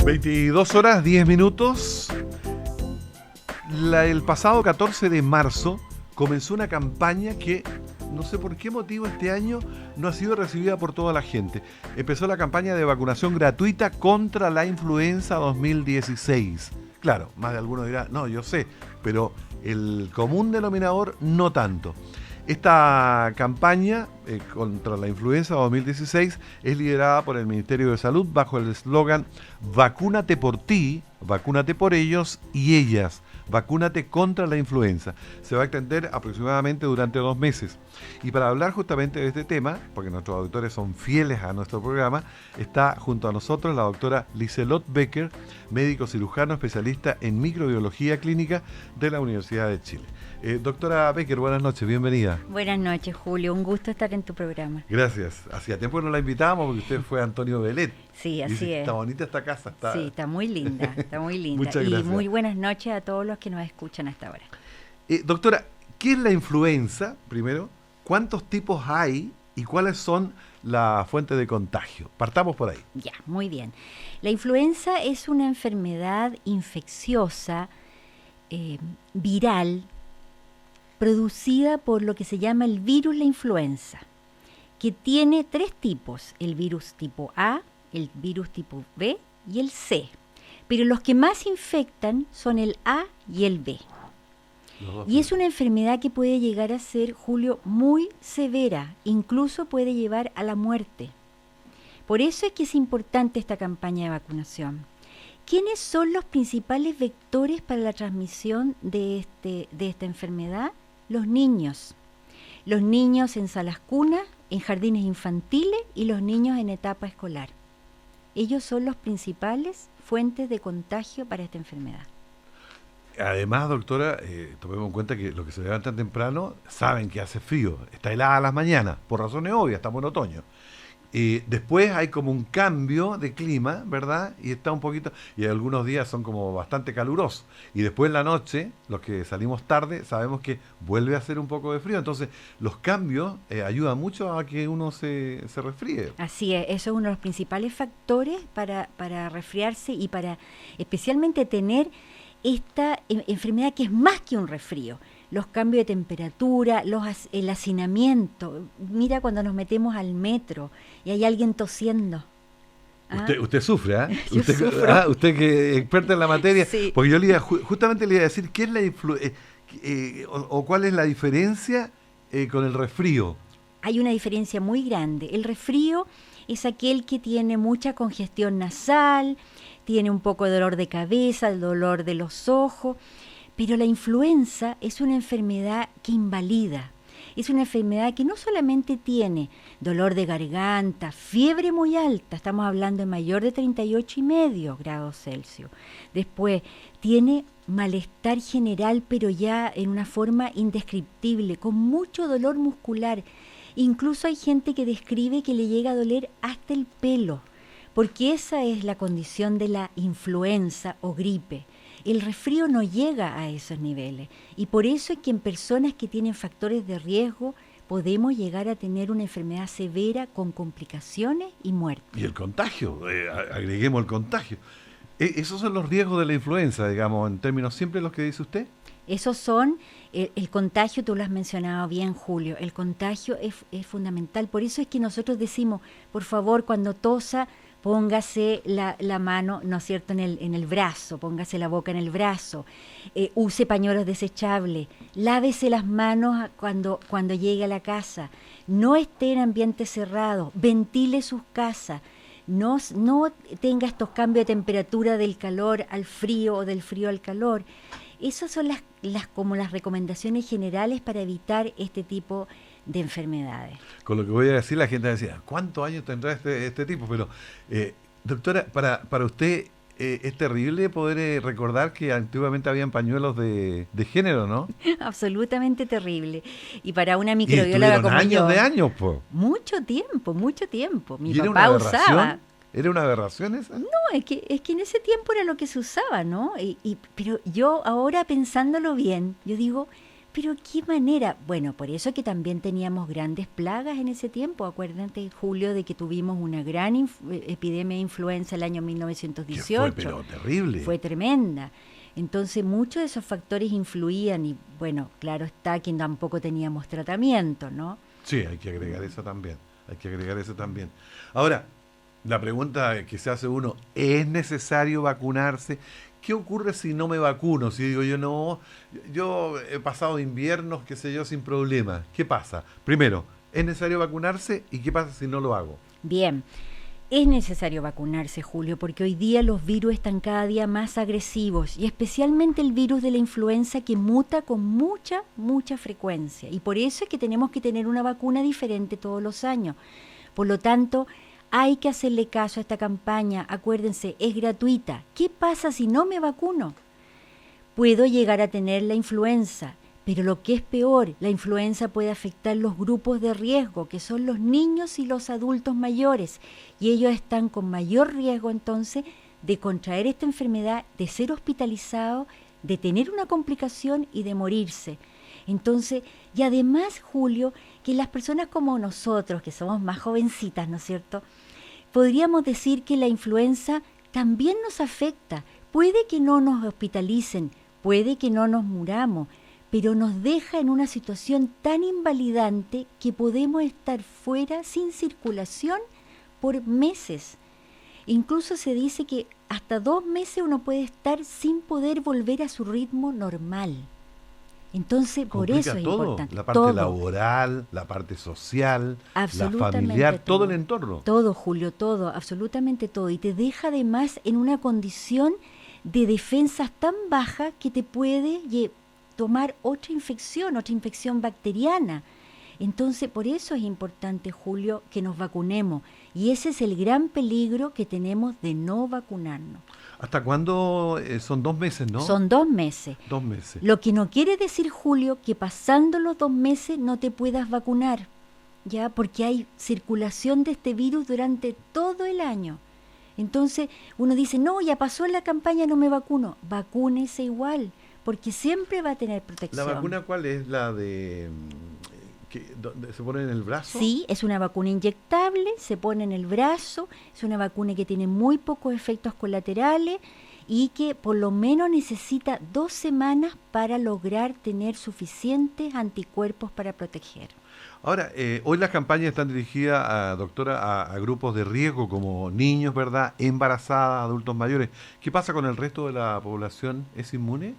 22 horas 10 minutos. El pasado 14 de marzo comenzó una campaña que no sé por qué motivo este año no ha sido recibida por toda la gente. Empezó la campaña de vacunación gratuita contra la influenza 2016. Claro, más de alguno dirá, no, yo sé, pero el común denominador no tanto. Esta campaña contra la influenza 2016 es liderada por el Ministerio de Salud bajo el eslogan "Vacúnate por ti, vacúnate por ellos y ellas, vacúnate contra la influenza". Se va a extender aproximadamente durante 2 meses. Y para hablar justamente de este tema, porque nuestros auditores son fieles a nuestro programa, está junto a nosotros la doctora Liselott Becker, médico cirujano especialista en microbiología clínica de la Universidad de Chile. Doctora Becker, buenas noches, bienvenida. Buenas noches, Julio, un gusto estar en tu programa. Gracias. Hacía tiempo que no la invitábamos porque usted fue Antonio Belet. Sí, así Dice, es. está bonita esta casa. Sí, está muy linda, está muy linda. Muchas y gracias. muy buenas noches a todos los que nos escuchan hasta ahora. Doctora, ¿qué es la influenza? Primero, ¿cuántos tipos hay y cuáles son las fuentes de contagio? Partamos por ahí. Ya, muy bien. La influenza es una enfermedad infecciosa, viral, producida por lo que se llama el virus la influenza, que tiene 3 tipos: el virus tipo A, el virus tipo B y el C. Pero los que más infectan son el A y el B. Y es una enfermedad que puede llegar a ser, Julio, muy severa, incluso puede llevar a la muerte. Por eso es que es importante esta campaña de vacunación. ¿Quiénes son los principales vectores para la transmisión de esta enfermedad? Los niños. Los niños en salas cunas, en jardines infantiles y los niños en etapa escolar. Ellos son los principales fuentes de contagio para esta enfermedad. Además, doctora, tomemos en cuenta que los que se levantan temprano saben que hace frío, está helada a las mañanas, por razones obvias, estamos en otoño. Después hay como un cambio de clima, ¿verdad? Y está un poquito, y algunos días son como bastante calurosos. Y después en la noche, los que salimos tarde, sabemos que vuelve a hacer un poco de frío. Entonces, los cambios ayudan mucho a que uno se resfríe. Así es, eso es uno de los principales factores para resfriarse y para especialmente tener esta enfermedad que es más que un resfrío. Los cambios de temperatura, el hacinamiento. Mira cuando nos metemos al metro y hay alguien tosiendo. Usted sufre, ¿ah? Yo sufro. Usted que es experta en la materia, Sí. porque yo justamente le iba a decir qué es la o cuál es la diferencia con el resfrío. Hay una diferencia muy grande. El resfrío es aquel que tiene mucha congestión nasal, tiene un poco de dolor de cabeza, el dolor de los ojos. Pero la influenza es una enfermedad que invalida, es una enfermedad que no solamente tiene dolor de garganta, fiebre muy alta, estamos hablando de mayor de 38,5 grados Celsius. Después tiene malestar general, pero ya en una forma indescriptible, con mucho dolor muscular. Incluso hay gente que describe que le llega a doler hasta el pelo, porque esa es la condición de la influenza o gripe. El resfrío no llega a esos niveles y por eso es que en personas que tienen factores de riesgo podemos llegar a tener una enfermedad severa con complicaciones y muerte. Y el contagio, agreguemos el contagio. Esos son los riesgos de la influenza, digamos, en términos simples los que dice usted. Esos son, el contagio, tú lo has mencionado bien, Julio, el contagio es fundamental. Por eso es que nosotros decimos, por favor, cuando tosa, póngase la mano, ¿no es cierto?, en el brazo, póngase la boca en el brazo, use pañuelos desechables, lávese las manos cuando llegue a la casa, no esté en ambiente cerrado, ventile sus casas, no tenga estos cambios de temperatura del calor al frío o del frío al calor. Esas son como las recomendaciones generales para evitar este tipo de enfermedades. Con lo que voy a decir, la gente decía, ¿cuántos años tendrá este tipo? Pero, doctora, para usted es terrible poder recordar que antiguamente habían pañuelos de género, ¿no? Absolutamente terrible. Y para una Y microbióloga como años yo, de años, po. mucho tiempo. Mi ¿Y era papá una aberración? usaba. ¿Era una aberración esa? No, es que en ese tiempo era lo que se usaba, ¿no? Pero yo ahora pensándolo bien, yo digo, Pero qué manera. Bueno, por eso que también teníamos grandes plagas en ese tiempo. Acuérdate, Julio, de que tuvimos una gran epidemia de influenza el año 1918. Que fue pero terrible. Fue tremenda. Entonces muchos de esos factores influían y bueno, claro está que tampoco teníamos tratamiento, ¿no? Sí, hay que agregar eso también. Hay que agregar eso también. Ahora, la pregunta que se hace uno, ¿es necesario vacunarse? ¿Qué ocurre si no me vacuno? Si digo yo no, yo he pasado inviernos, qué sé yo, sin problema. ¿Qué pasa? Primero, ¿es necesario vacunarse? ¿Y qué pasa si no lo hago? Bien, es necesario vacunarse, Julio, porque hoy día los virus están cada día más agresivos y especialmente el virus de la influenza que muta con mucha frecuencia. Y por eso es que tenemos que tener una vacuna diferente todos los años. Por lo tanto, hay que hacerle caso a esta campaña. Acuérdense, es gratuita. ¿Qué pasa si no me vacuno? Puedo llegar a tener la influenza, pero lo que es peor, la influenza puede afectar los grupos de riesgo, que son los niños y los adultos mayores, y ellos están con mayor riesgo entonces de contraer esta enfermedad, de ser hospitalizados, de tener una complicación y de morirse. Entonces, y además, Julio, que las personas como nosotros, que somos más jovencitas, ¿no es cierto?, podríamos decir que la influenza también nos afecta. Puede que no nos hospitalicen, puede que no nos muramos, pero nos deja en una situación tan invalidante que podemos estar fuera sin circulación por meses. Incluso se dice que hasta 2 meses uno puede estar sin poder volver a su ritmo normal. Entonces, por Complica eso es todo, importante. la parte laboral, la parte social, la familiar, todo el entorno. Todo, Julio, todo, absolutamente todo. Y te deja además en una condición de defensas tan baja que te puede tomar otra infección bacteriana. Entonces, por eso es importante, Julio, que nos vacunemos. Y ese es el gran peligro que tenemos de no vacunarnos. ¿Hasta cuándo? Son 2 meses, ¿no? Son 2 meses. 2 meses. Lo que no quiere decir, Julio, que pasando los 2 meses no te puedas vacunar, ¿ya? Porque hay circulación de este virus durante todo el año. Entonces, uno dice, no, ya pasó la campaña, no me vacuno. Vacúnese igual, porque siempre va a tener protección. ¿La vacuna cuál es? ¿La de donde se pone en el brazo? Sí, es una vacuna inyectable, se pone en el brazo, es una vacuna que tiene muy pocos efectos colaterales y que por lo menos necesita 2 semanas para lograr tener suficientes anticuerpos para proteger. Ahora, hoy las campañas están dirigidas, doctora, a grupos de riesgo como niños, ¿verdad?, embarazadas, adultos mayores. ¿Qué pasa con el resto de la población? ¿Es inmune?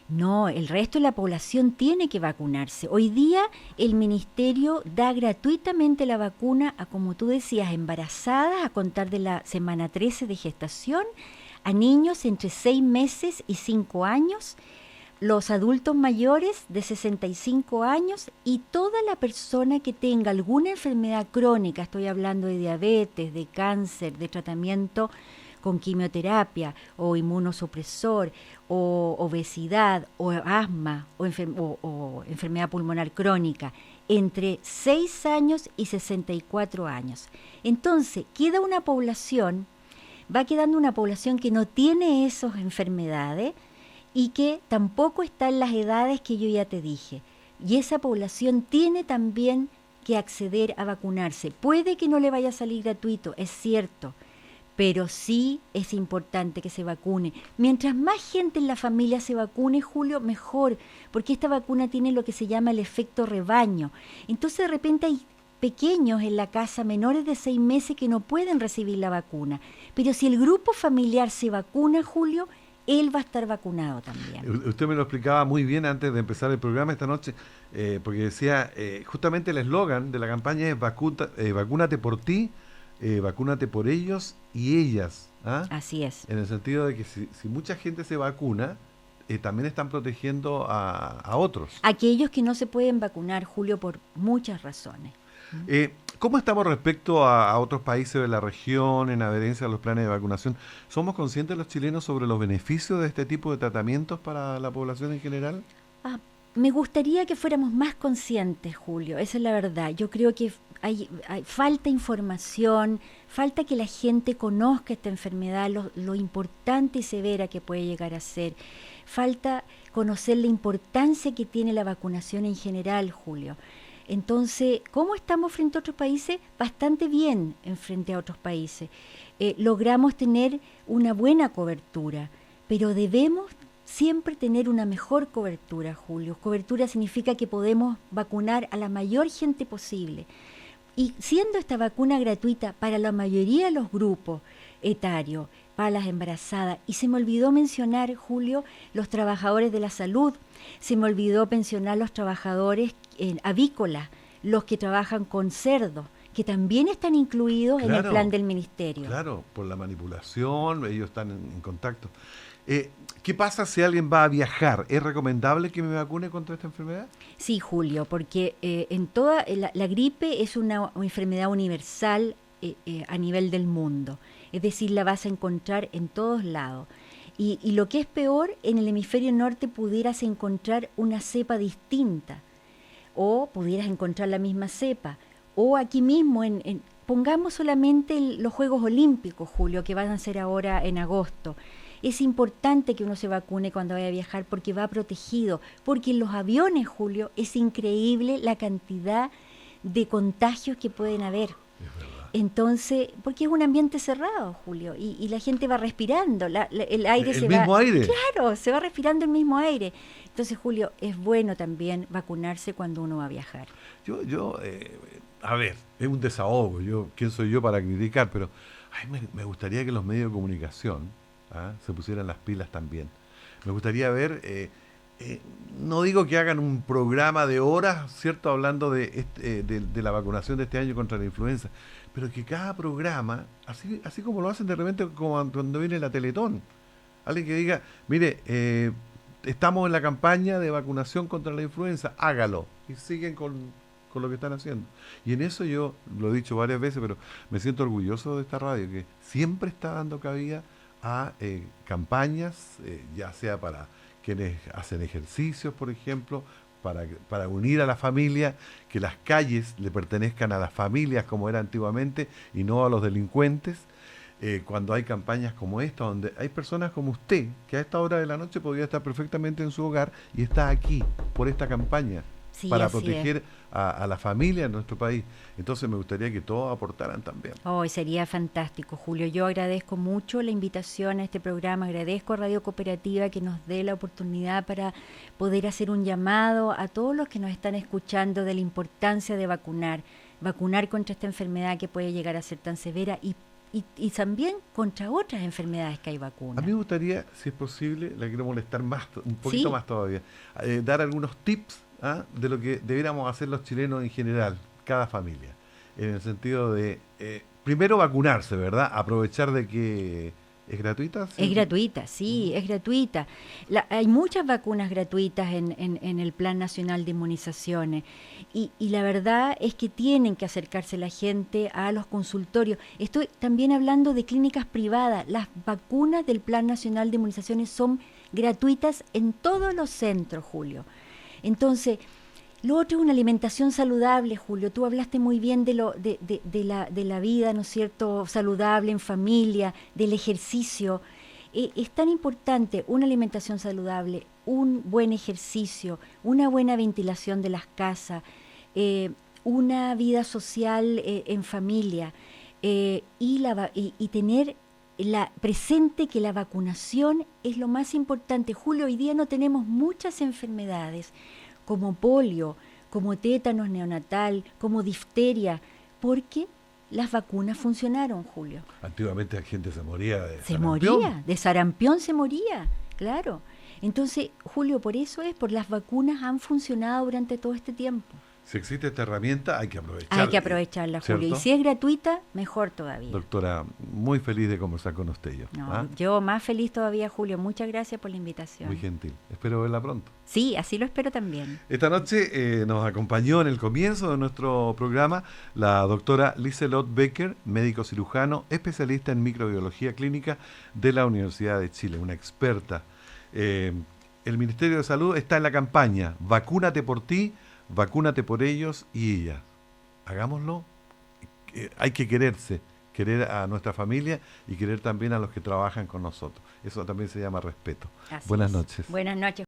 No, el resto de la población tiene que vacunarse. Hoy día el Ministerio da gratuitamente la vacuna a, como tú decías, embarazadas a contar de la semana 13 de gestación, a niños entre 6 meses y 5 años, los adultos mayores de 65 años y toda la persona que tenga alguna enfermedad crónica, estoy hablando de diabetes, de cáncer, de tratamiento con quimioterapia o inmunosupresor o obesidad o asma o enfermedad pulmonar crónica entre 6 años y 64 años. Entonces, va quedando una población que no tiene esas enfermedades y que tampoco está en las edades que yo ya te dije. Y esa población tiene también que acceder a vacunarse. Puede que no le vaya a salir gratuito, es cierto, pero sí es importante que se vacune. Mientras más gente en la familia se vacune, Julio, mejor, porque esta vacuna tiene lo que se llama el efecto rebaño. Entonces de repente hay pequeños en la casa, menores de 6 meses, que no pueden recibir la vacuna. Pero si el grupo familiar se vacuna, Julio, él va a estar vacunado también. Usted me lo explicaba muy bien antes de empezar el programa esta noche, porque decía, justamente el eslogan de la campaña es vacúnate por ti, vacúnate por ellos y ellas. ¿Ah? Así es. En el sentido de que si mucha gente se vacuna, también están protegiendo a otros. Aquellos que no se pueden vacunar, Julio, por muchas razones. ¿Cómo estamos respecto a otros países de la región en adherencia a los planes de vacunación? ¿Somos conscientes los chilenos sobre los beneficios de este tipo de tratamientos para la población en general? Me gustaría que fuéramos más conscientes, Julio, esa es la verdad. Yo creo que falta información, falta que la gente conozca esta enfermedad, lo importante y severa que puede llegar a ser. Falta conocer la importancia que tiene la vacunación en general, Julio. Entonces, ¿cómo estamos frente a otros países? Bastante bien en frente a otros países. Logramos tener una buena cobertura, pero debemos siempre tener una mejor cobertura, Julio. Cobertura significa que podemos vacunar a la mayor gente posible. Y siendo esta vacuna gratuita para la mayoría de los grupos etarios, para las embarazadas, y se me olvidó mencionar, Julio, los trabajadores de la salud, se me olvidó mencionar los trabajadores avícolas, los que trabajan con cerdos, que también están incluidos en el plan del ministerio. Claro, por la manipulación, ellos están en contacto. ¿Qué pasa si alguien va a viajar? ¿Es recomendable que me vacune contra esta enfermedad? Sí, Julio, porque en toda la gripe es una enfermedad universal a nivel del mundo. Es decir, la vas a encontrar en todos lados. Y lo que es peor, en el hemisferio norte pudieras encontrar una cepa distinta, o pudieras encontrar la misma cepa, o aquí mismo, pongamos solamente los Juegos Olímpicos, Julio, que van a ser ahora en agosto. Es importante que uno se vacune cuando vaya a viajar porque va protegido, porque en los aviones, Julio, es increíble la cantidad de contagios que pueden haber. Entonces, porque es un ambiente cerrado, Julio, y la gente va respirando, el aire se va... ¿El mismo aire? Claro, se va respirando el mismo aire. Entonces, Julio, es bueno también vacunarse cuando uno va a viajar. A ver, es un desahogo, ¿quién soy yo para criticar? Pero me gustaría que los medios de comunicación se pusieran las pilas también. Me gustaría ver, no digo que hagan un programa de horas, ¿cierto?, hablando de la vacunación de este año contra la influenza, pero que cada programa, así como lo hacen de repente cuando viene la Teletón, alguien que diga, mire, estamos en la campaña de vacunación contra la influenza, hágalo, y siguen con lo que están haciendo. Y en eso yo lo he dicho varias veces, pero me siento orgulloso de esta radio, que siempre está dando cabida a campañas, ya sea para quienes hacen ejercicios, por ejemplo, para unir a la familia, que las calles le pertenezcan a las familias como era antiguamente y no a los delincuentes. Cuando hay campañas como esta, donde hay personas como usted, que a esta hora de la noche podría estar perfectamente en su hogar y está aquí por esta campaña, sí, para proteger a la familia en nuestro país. Entonces me gustaría que todos aportaran también. Sería fantástico, Julio. Yo agradezco mucho la invitación a este programa, agradezco a Radio Cooperativa que nos dé la oportunidad para poder hacer un llamado a todos los que nos están escuchando de la importancia de vacunar contra esta enfermedad que puede llegar a ser tan severa y también contra otras enfermedades que hay vacunas. A mí me gustaría, si es posible, la quiero molestar un poquito más todavía, dar algunos tips de lo que debiéramos hacer los chilenos en general, cada familia, en el sentido de, primero vacunarse, ¿verdad? Aprovechar de que es gratuita. ¿Sí? Es gratuita, sí, es gratuita. Hay muchas vacunas gratuitas en el Plan Nacional de Inmunizaciones y la verdad es que tienen que acercarse la gente a los consultorios. Estoy también hablando de clínicas privadas. Las vacunas del Plan Nacional de Inmunizaciones son gratuitas en todos los centros, Julio. Entonces, lo otro es una alimentación saludable, Julio. Tú hablaste muy bien de la vida, ¿no es cierto?, saludable en familia, del ejercicio. Es tan importante una alimentación saludable, un buen ejercicio, una buena ventilación de las casas, una vida social en familia y tener presente que la vacunación es lo más importante. Julio, hoy día no tenemos muchas enfermedades como polio, como tétanos neonatal, como difteria, porque las vacunas funcionaron, Julio. Antiguamente la gente se moría de sarampión. De sarampión se moría, claro. Entonces, Julio, por las vacunas han funcionado durante todo este tiempo. Si existe esta herramienta, hay que aprovecharla. Hay que aprovecharla, Julio. ¿Cierto? Y si es gratuita, mejor todavía. Doctora, muy feliz de conversar con usted. Yo más feliz todavía, Julio. Muchas gracias por la invitación. Muy gentil. Espero verla pronto. Sí, así lo espero también. Esta noche nos acompañó en el comienzo de nuestro programa la doctora Liselot Becker, médico cirujano, especialista en microbiología clínica de la Universidad de Chile, una experta el Ministerio de Salud está en la campaña Vacúnate por ti, vacúnate por ellos y ellas. Hagámoslo. Hay que quererse, querer a nuestra familia y querer también a los que trabajan con nosotros. Eso también se llama respeto. Así Buenas es. noches. Buenas noches.